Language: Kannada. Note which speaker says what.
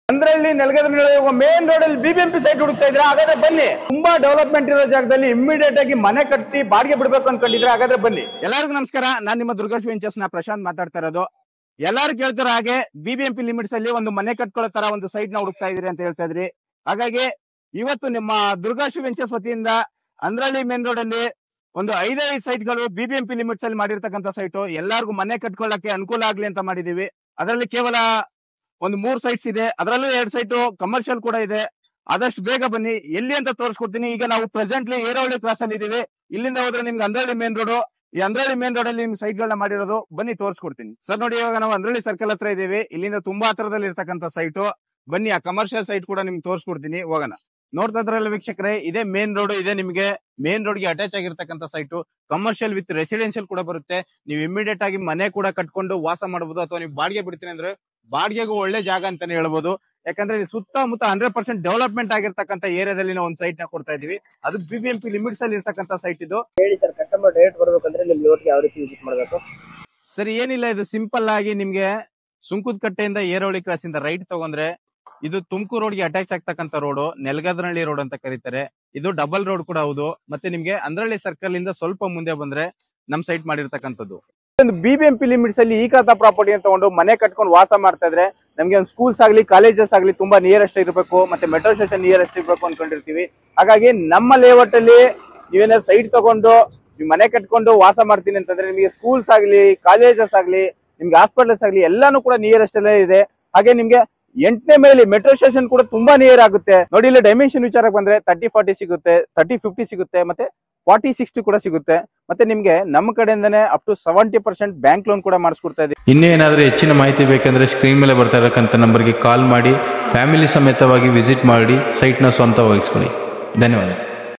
Speaker 1: ಅಂದ್ರಲ್ಲಿ ನೆಲಗದ್ರಲ್ಲಿ ಮೇನ್ ರೋಡ್ ಅಲ್ಲಿ ಬಿಬಿಎಂಪಿ ಸೈಟ್ ಹುಡುಕ್ತಾ ಇದ್ರೆ ಹಾಗಾದ್ರೆ ಬನ್ನಿ. ತುಂಬಾ ಡೆವಲಪ್ಮೆಂಟ್ ಇರೋ ಜಾಗದಲ್ಲಿ ಇಮಿಡಿಯೇಟ್ ಆಗಿ ಮನೆ ಕಟ್ಟಿ ಬಾಡಿಗೆ ಬಿಡಬೇಕು ಅನ್ಕೊಂಡಿದ್ರೆ ಹಾಗಾದ್ರೆ ಬನ್ನಿ. ಎಲ್ಲರಿಗೂ ನಮಸ್ಕಾರ, ನಾನ್ ನಿಮ್ಮ ದುರ್ಗಾಶ್ ವೆಂಚರ್ಸ್ ನ ಪ್ರಶಾಂತ್ ಮಾತಾಡ್ತಾ ಇರೋದು. ಎಲ್ಲಾರು ಕೇಳ್ತಾರ ಹಾಗೆ ಬಿಬಿಎಂಪಿ ಲಿಮಿಟ್ಸ್ ಅಲ್ಲಿ ಒಂದು ಮನೆ ಕಟ್ಕೊಳ್ಳೋ ತರ ಒಂದು ಸೈಟ್ ನ ಹುಡುಕ್ತಾ ಇದ್ರಿ ಅಂತ ಹೇಳ್ತಾ ಇದ್ರಿ. ಹಾಗಾಗಿ ಇವತ್ತು ನಿಮ್ಮ ದುರ್ಗಾಶ್ ವೆಂಚರ್ಸ್ ವತಿಯಿಂದ ಅಂದ್ರಳ್ಳಿ ಮೇನ್ ರೋಡ್ ಅಲ್ಲಿ ಒಂದು 5 ಸೈಟ್ ಗಳು ಬಿಬಿಎಂಪಿ ಲಿಮಿಟ್ಸ್ ಅಲ್ಲಿ ಮಾಡಿರ್ತಕ್ಕಂಥ ಸೈಟ್ ಎಲ್ಲಾರ್ಗು ಮನೆ ಕಟ್ಕೊಳ್ಳಕ್ಕೆ ಅನುಕೂಲ ಆಗ್ಲಿ ಅಂತ ಮಾಡಿದೀವಿ. ಅದರಲ್ಲಿ ಕೇವಲ ಒಂದು 3 ಸೈಟ್ಸ್ ಇದೆ, ಅದರಲ್ಲೂ 2 ಸೈಟ್ ಕಮರ್ಷಿಯಲ್ ಕೂಡ ಇದೆ. ಆದಷ್ಟು ಬೇಗ ಬನ್ನಿ, ಎಲ್ಲಿ ಅಂತ ತೋರಿಸ್ಕೊಡ್ತೀನಿ. ಈಗ ನಾವು ಪ್ರೆಸೆಂಟ್ಲಿ ಏರವಳ್ಳಿ ಕ್ರಾಸ್ ಅಲ್ಲಿ ಇದೀವಿ. ಇಲ್ಲಿಂದ ಹೋದ್ರೆ ನಿಮ್ಗೆ ಅಂದ್ರಳ್ಳಿ ಮೇನ್ ರೋಡ್, ಈ ಅಂದ್ರಳ್ಳಿ ಮೇನ್ ರೋಡ್ ಅಲ್ಲಿ ನಿಮ್ಗೆ ಸೈಟ್ ಗಳನ್ನ ಮಾಡಿರೋದು. ಬನ್ನಿ ತೋರಿಸ್ಕೊಡ್ತೀನಿ ಸರ್. ನೋಡಿ, ಇವಾಗ ನಾವು ಅಂದ್ರಳ್ಳಿ ಸರ್ಕಲ್ ಹತ್ರ ಇದೀವಿ. ಇಲ್ಲಿಂದ ತುಂಬಾ ಹತ್ರದಲ್ಲಿ ಇರ್ತಕ್ಕಂಥ ಸೈಟ್. ಬನ್ನಿ, ಆ ಕಮರ್ಷಿಯಲ್ ಸೈಟ್ ಕೂಡ ನಿಮ್ಗೆ ತೋರಿಸ್ಕೊಡ್ತೀನಿ. ಹೋಗೋಣ. ನೋಡ್ತಾ ಇದ್ರಲ್ಲ ವೀಕ್ಷಕರೇ, ಇದೇ ಮೇನ್ ರೋಡ್ ಇದೆ. ನಿಮ್ಗೆ ಮೇನ್ ರೋಡ್ ಗೆ ಅಟ್ಯಾಚ್ ಆಗಿರ್ತಕ್ಕಂಥ ಸೈಟ್, ಕಮರ್ಷಿಯಲ್ ವಿತ್ ರೆಸಿಡೆನ್ಶಿಯಲ್ ಕೂಡ ಬರುತ್ತೆ. ನೀವು ಇಮಿಡಿಯೇಟ್ ಆಗಿ ಮನೆ ಕೂಡ ಕಟ್ಕೊಂಡು ವಾಸ ಮಾಡಬಹುದು, ಅಥವಾ ನೀವು ಬಾಡಿಗೆ ಬಿಡ್ತೀನಿ ಅಂದ್ರೆ ಬಾಡಿಗೆಗೂ ಒಳ್ಳೆ ಜಾಗ ಅಂತಾನೆ ಹೇಳ್ಬೋದು. ಯಾಕಂದ್ರೆ ಇಲ್ಲಿ ಸುತ್ತಮುತ್ತ 100% ಡೆವಲಪ್ಮೆಂಟ್ ಆಗಿರ್ತಕ್ಕಂಥ ಏರಿಯಾದಲ್ಲಿ ನಾವು ಒಂದು ಸೈಟ್ ನ ಕೊಡ್ತಾ ಇದೀವಿ. ಅದು ಬಿಬಿಎಂಪಿ ಲಿಮಿಟ್ಸ್ ಅಲ್ಲಿ ಇರ್ತಕ್ಕಂಥ ಸೈಟ್ ಇದು.
Speaker 2: ಹೇಳಿ ಸರ್, ಕಸ್ಟಮರ್ ಡೈರೆಕ್ಟ್ ಬರ್ಬೇಕಂದ್ರೆ ನಿಮ್ ರೋಡ್ಗೆ ಯಾವ ರೀತಿ ವಿಸಿಟ್ ಮಾಡಬೇಕು?
Speaker 1: ಸರಿ, ಏನಿಲ್ಲ, ಇದು ಸಿಂಪಲ್ ಆಗಿ ನಿಮ್ಗೆ ಸುಂಕುದಕಟ್ಟೆಯಿಂದ ಏರವಳ್ಳಿ ಕ್ರಾಸ್ ಇಂದ ರೈಟ್ ತಗೊಂಡ್ರೆ ಇದು ತುಮಕೂರು ರೋಡ್ ಗೆ ಅಟ್ಯಾಚ್ ಆಗ್ತಕ್ಕಂಥ ರೋಡ್, ನೆಲಗದ್ರಹಳ್ಳಿ ರೋಡ್ ಅಂತ ಕರೀತಾರೆ. ಇದು ಡಬಲ್ ರೋಡ್ ಕೂಡ ಹೌದು. ಮತ್ತೆ ನಿಮ್ಗೆ ಅಂದ್ರಳ್ಳಿ ಸರ್ಕಲ್ ಇಂದ ಸ್ವಲ್ಪ ಮುಂದೆ ಬಂದ್ರೆ ನಮ್ ಸೈಟ್ ಮಾಡಿರ್ತಕ್ಕಂಥದ್ದು. ಒಂದು ಬಿಬಿಎಂಪಿ ಲಿಮಿಟ್ಸ್ ಅಲ್ಲಿ ಈ ಖಾತಾ ಪ್ರಾಪರ್ಟಿ ಅಂತ ತಗೊಂಡು ಮನೆ ಕಟ್ಕೊಂಡು ವಾಸ ಮಾಡ್ತಾ ಇದ್ರೆ ನಮ್ಗೆ ಒಂದು ಸ್ಕೂಲ್ಸ್ ಆಗ್ಲಿ ಕಾಲೇಜಸ್ ಆಗ್ಲಿ ತುಂಬಾ ನಿಯರೆಸ್ಟ್ ಇರಬೇಕು, ಮತ್ತೆ ಮೆಟ್ರೋ ಸ್ಟೇಷನ್ ನಿಯರೆಸ್ಟ್ ಇರಬೇಕು ಅನ್ಕೊಂಡಿರ್ತೀವಿ. ಹಾಗಾಗಿ ನಮ್ಮ ಲೇಔಟ್ ಅಲ್ಲಿ ನೀವೇನಾದ್ರು ಸೈಟ್ ತಗೊಂಡು ನೀವು ಮನೆ ಕಟ್ಕೊಂಡು ವಾಸ ಮಾಡ್ತೀನಿ ಅಂತಂದ್ರೆ ನಿಮಗೆ ಸ್ಕೂಲ್ಸ್ ಆಗ್ಲಿ ಕಾಲೇಜಸ್ ಆಗ್ಲಿ ನಿಮ್ಗೆ ಹಾಸ್ಪಿಟಲ್ಸ್ ಆಗ್ಲಿ ಎಲ್ಲಾನು ಕೂಡ ನಿಯರೆಸ್ಟ್ ಅಲ್ಲೇ ಇದೆ. ಹಾಗೆ ನಿಮ್ಗೆ 8ನೇ ಮೇಲೆ ಮೆಟ್ರೋ ಸ್ಟೇಷನ್ ಕೂಡ ತುಂಬಾ ನಿಯರ್ ಆಗುತ್ತೆ. ನೋಡಿ, ಇಲ್ಲಿ ಡೈಮೆನ್ಷನ್ ವಿಚಾರಕ್ಕೆ ಬಂದ್ರೆ 30-40 ಸಿಗುತ್ತೆ, 30-50 ಸಿಗುತ್ತೆ, ಮತ್ತೆ 40-60 ಕೂಡ ಸಿಗುತ್ತೆ. ಮತ್ತೆ ನಿಮ್ಗೆ ನಮ್ಮ ಕಡೆಯಿಂದನೇ ಅಪ್ ಟು 70% ಬ್ಯಾಂಕ್ ಲೋನ್ ಕೂಡ ಮಾಡಿಸ್ಕೊಡ್ತಾ ಇದೆ.
Speaker 3: ಇನ್ನೂ ಏನಾದರೂ ಹೆಚ್ಚಿನ ಮಾಹಿತಿ ಬೇಕಂದ್ರೆ ಸ್ಕ್ರೀನ್ ಮೇಲೆ ಬರ್ತಾ ಇರತಕ್ಕಂಥ ನಂಬರ್ಗೆ ಕಾಲ್ ಮಾಡಿ ಫ್ಯಾಮಿಲಿ ಸಮೇತವಾಗಿ ವಿಸಿಟ್ ಮಾಡಿ ಸೈಟ್ನ ಸ್ವಂತವಾಗಿಸ್ಕೊಳ್ಳಿ. ಧನ್ಯವಾದ.